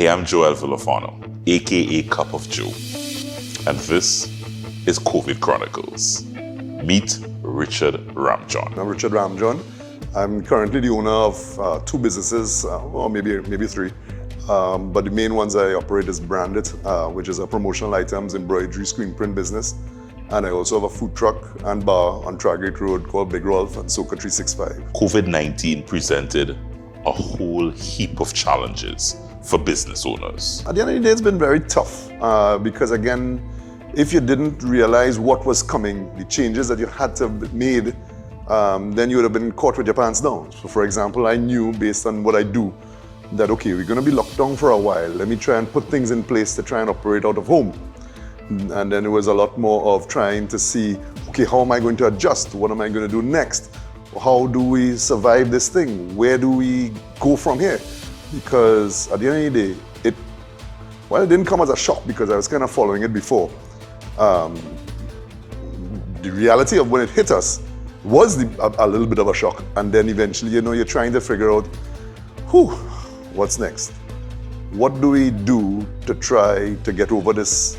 Hey, I'm Joel Villafano, aka Cup of Joe, and this is COVID Chronicles. Meet Richard Ramjohn. I'm Richard Ramjohn. I'm currently the owner of two businesses, or maybe three. But the main ones I operate is Branded, which is a promotional items, embroidery, screen print business. And I also have a food truck and bar on Traggate Road called Big Rolph and Soca 365. COVID-19 presented a whole heap of challenges for business owners. At the end of the day, it's been very tough because again, if you didn't realize what was coming, the changes that you had to have made, then you would have been caught with your pants down. So for example, I knew based on what I do that, okay, we're going to be locked down for a while. Let me try and put things in place to try and operate out of home. And then it was a lot more of trying to see, okay, how am I going to adjust? What am I going to do next? How do we survive this thing? Where do we go from here? Because at the end of the day, it didn't come as a shock because I was kind of following it before. The reality of when it hit us was a little bit of a shock. And then eventually, you're trying to figure out, what's next? What do we do to try to get over this?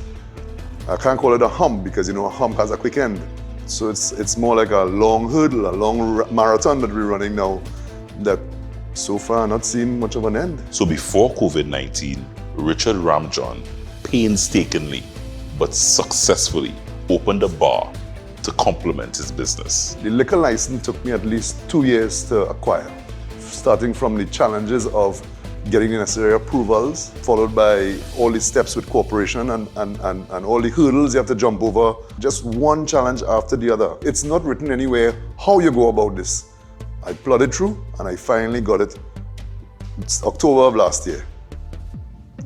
I can't call it a hump because, a hump has a quick end. So it's more like a long hurdle, a long marathon that we're running now that so far not seen much of an end. So before COVID-19, Richard Ramjohn painstakingly but successfully opened a bar to complement his business. The liquor license took me at least 2 years to acquire, starting from the challenges of getting the necessary approvals, followed by all the steps with corporation and all the hurdles you have to jump over, just one challenge after the other. It's not written anywhere how you go about this. I plodded through and I finally got it. It's October of last year.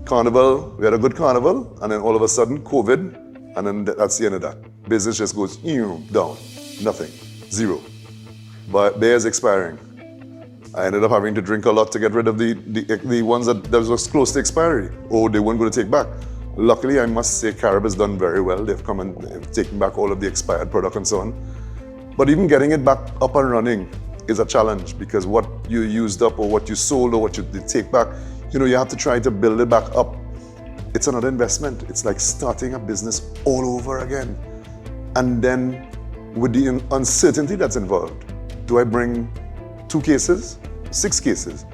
Carnival, we had a good carnival, and then all of a sudden COVID, and then that's the end of that. Business just goes down, nothing, zero. But beer's expiring. I ended up having to drink a lot to get rid of the ones that was close to expiry, or they weren't going to take back. Luckily, I must say Carib has done very well. They've come and they've taken back all of the expired product and so on. But even getting it back up and running is a challenge because what you used up or what you sold or what you did take back, you have to try to build it back up. It's another investment. It's like starting a business all over again. And then with the uncertainty that's involved, do I bring 2 cases, 6 cases?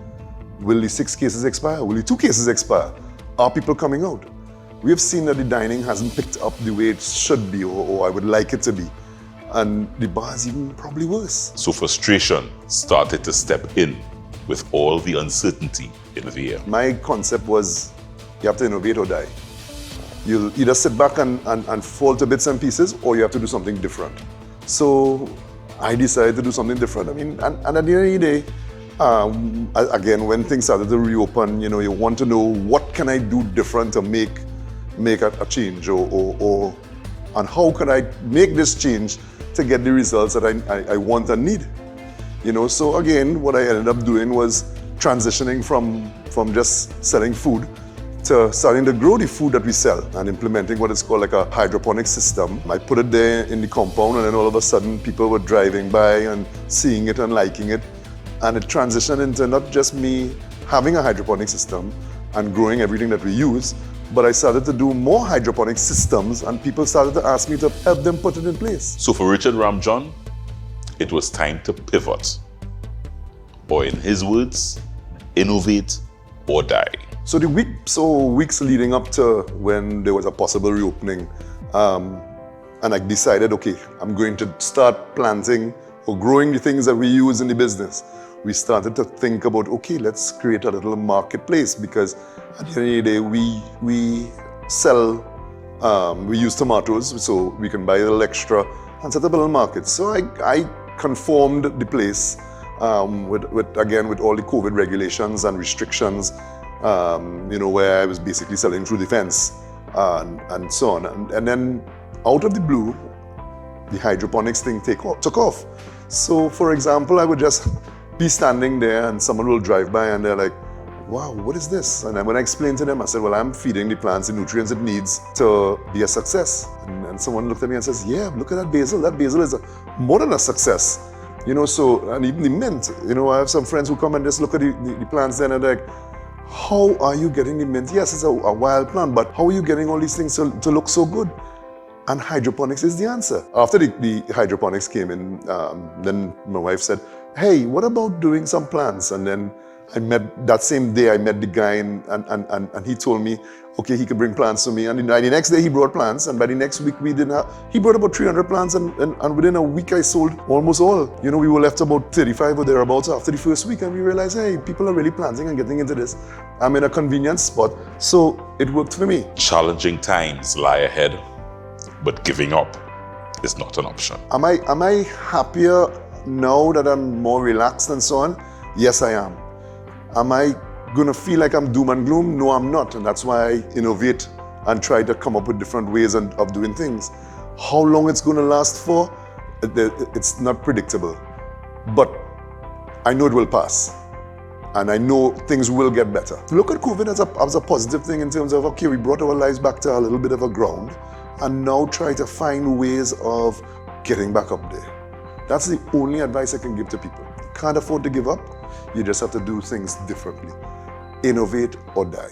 Will the 6 cases expire? Will the 2 cases expire? Are people coming out? We have seen that the dining hasn't picked up the way it should be or I would like it to be. And the bar is even probably worse. So frustration started to step in with all the uncertainty in the air. My concept was you have to innovate or die. You'll either sit back and fall to bits and pieces or you have to do something different. So I decided to do something different. And at the end of the day, again, when things started to reopen, you want to know what can I do different to make a change and how can I make this change to get the results that I want and need. So again, what I ended up doing was transitioning from just selling food to starting to grow the food that we sell and implementing what is called like a hydroponics system. I put it there in the compound and then all of a sudden people were driving by and seeing it and liking it. And it transitioned into not just me having a hydroponic system and growing everything that we use, but I started to do more hydroponic systems and people started to ask me to help them put it in place. So for Richard Ramjohn, it was time to pivot. Or in his words, innovate or die. So the weeks leading up to when there was a possible reopening, and I decided, okay, I'm going to start planting or growing the things that we use in the business. We started to think about, okay, let's create a little marketplace because at the end of the day, we sell, we use tomatoes, so we can buy a little extra and set up a little market. So I conformed the place with all the COVID regulations and restrictions, where I was basically selling through the fence and so on. And then out of the blue, the hydroponics thing took off. So for example, I would just be standing there and someone will drive by and they're like, wow, what is this? And then when I explained to them, I said, well, I'm feeding the plants the nutrients it needs to be a success. And someone looked at me and says, yeah, look at that basil. That basil is more than a success. So, and even the mint, I have some friends who come and just look at the plants there and they're like, How are you getting the mint? Yes, it's a wild plant, but how are you getting all these things to look so good? And hydroponics is the answer. After the hydroponics came in, then my wife said, hey, what about doing some plants? And then that same day, I met the guy and he told me, okay, he could bring plants to me. And the next day he brought plants, and by the next week he brought about 300 plants, and within a week I sold almost all. You know, we were left about 35 or thereabouts after the first week, and we realized, hey, people are really planting and getting into this. I'm in a convenient spot, so it worked for me. Challenging times lie ahead, but giving up is not an option. Am I happier now that I'm more relaxed and so on? Yes, I am. Am I going to feel like I'm doom and gloom? No, I'm not. And that's why I innovate and try to come up with different ways of doing things. How long it's going to last for, it's not predictable. But I know it will pass. And I know things will get better. Look at COVID as a positive thing in terms of, okay, we brought our lives back to a little bit of a ground, and now try to find ways of getting back up there. That's the only advice I can give to people. You can't afford to give up. You just have to do things differently. Innovate or die.